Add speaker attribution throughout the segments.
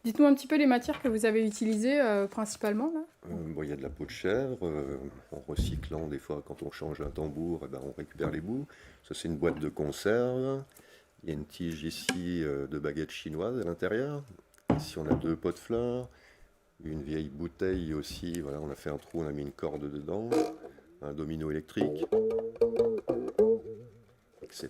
Speaker 1: Dites-nous un petit peu les matières que vous avez utilisées principalement là.
Speaker 2: Bon, il y a de la peau de chèvre, en recyclant des fois quand on change un tambour, eh ben, on récupère les bouts. Ça c'est une boîte de conserve. Il y a une tige ici de baguettes chinoises à l'intérieur. Ici on a deux pots de fleurs, une vieille bouteille aussi, voilà, on a fait un trou, on a mis une corde dedans, un domino électrique, etc.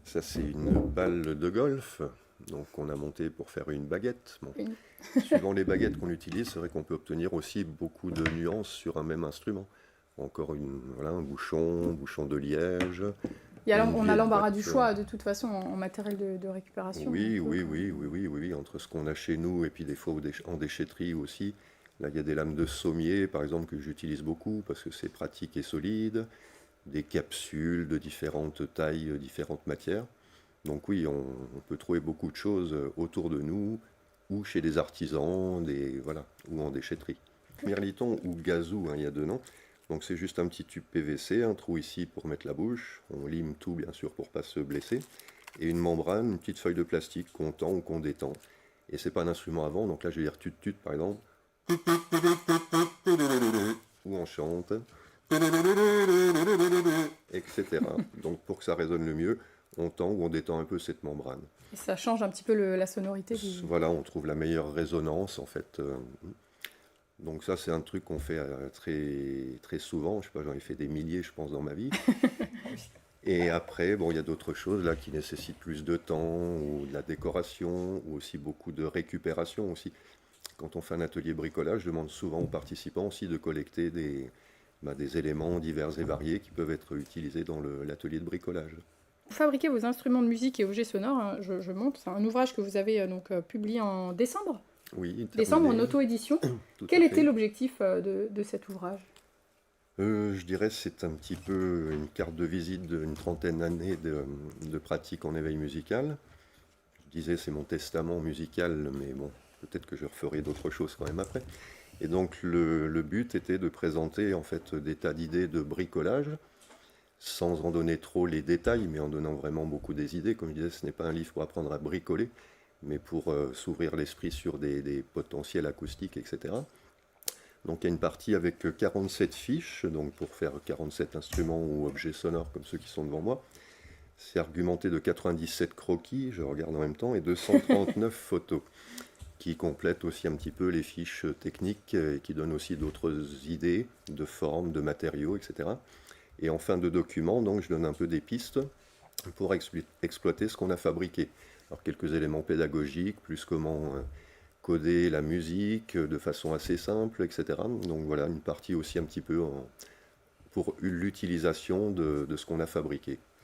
Speaker 2: Ça c'est une balle de golf, donc on a monté pour faire une baguette. Bon,
Speaker 1: Une-
Speaker 2: suivant les baguettes qu'on utilise, c'est vrai qu'on peut obtenir aussi beaucoup de nuances sur un même instrument. Encore voilà, un bouchon de liège, une
Speaker 1: On a
Speaker 2: vieille
Speaker 1: l'embarras du
Speaker 2: boîte.
Speaker 1: choix de toute façon en matériel de récupération. On
Speaker 2: Oui,
Speaker 1: peut
Speaker 2: oui,
Speaker 1: quand
Speaker 2: oui,
Speaker 1: même.
Speaker 2: oui, oui, oui, oui, entre ce qu'on a chez nous et puis des fois en déchetterie aussi. Là, il y a des lames de sommier, par exemple, que j'utilise beaucoup parce que c'est pratique et solide. Des capsules de différentes tailles, différentes matières. Donc oui, on peut trouver beaucoup de choses autour de nous, ou chez des artisans, voilà, ou en déchetterie. Mirliton ou gazou, hein, il y a deux noms. Donc c'est juste un petit tube PVC, un trou ici pour mettre la bouche. On lime tout bien sûr pour pas se blesser. Et une membrane, une petite feuille de plastique qu'on tend ou qu'on détend. Et c'est pas un instrument à vent, donc là je vais dire tut-tut par exemple. Ou on chante, etc. Donc pour que ça résonne le mieux, on tend ou on détend un peu cette membrane.
Speaker 1: Et ça change un petit peu la sonorité du.
Speaker 2: Voilà, on trouve la meilleure résonance en fait. Donc ça c'est un truc qu'on fait très, très souvent. Je sais pas, j'en ai fait des milliers je pense dans ma vie. Et après, bon, il y a d'autres choses là qui nécessitent plus de temps, ou de la décoration, ou aussi beaucoup de récupération aussi. Quand on fait un atelier bricolage, je demande souvent aux participants aussi de collecter des éléments divers et variés qui peuvent être utilisés dans l'atelier de bricolage.
Speaker 1: Vous fabriquez vos instruments de musique et objets sonores, hein, je montre. C'est un ouvrage que vous avez publié en décembre.
Speaker 2: Oui,
Speaker 1: Décembre en
Speaker 2: terminé,
Speaker 1: auto-édition.
Speaker 2: tout à
Speaker 1: Quel était
Speaker 2: fait.
Speaker 1: l'objectif de cet ouvrage?
Speaker 2: Je dirais que c'est un petit peu une carte de visite d'une trentaine d'années de pratique en éveil musical. Je disais c'est mon testament musical, mais bon, peut-être que je referai d'autres choses quand même après. Et donc le but était de présenter en fait des tas d'idées de bricolage, sans en donner trop les détails, mais en donnant vraiment beaucoup des idées. Comme je disais, ce n'est pas un livre pour apprendre à bricoler, mais pour s'ouvrir l'esprit sur des potentiels acoustiques, etc. Donc il y a une partie avec 47 fiches, donc pour faire 47 instruments ou objets sonores comme ceux qui sont devant moi. C'est argumenté de 97 croquis, je regarde en même temps, et 239 photos, qui complètent aussi un petit peu les fiches techniques et qui donnent aussi d'autres idées de formes, de matériaux, etc. Et en fin de document, donc, je donne un peu des pistes pour exploiter ce qu'on a fabriqué. Alors quelques éléments pédagogiques, plus comment coder la musique de façon assez simple, etc. Donc voilà, une partie aussi un petit peu pour l'utilisation de ce qu'on a fabriqué.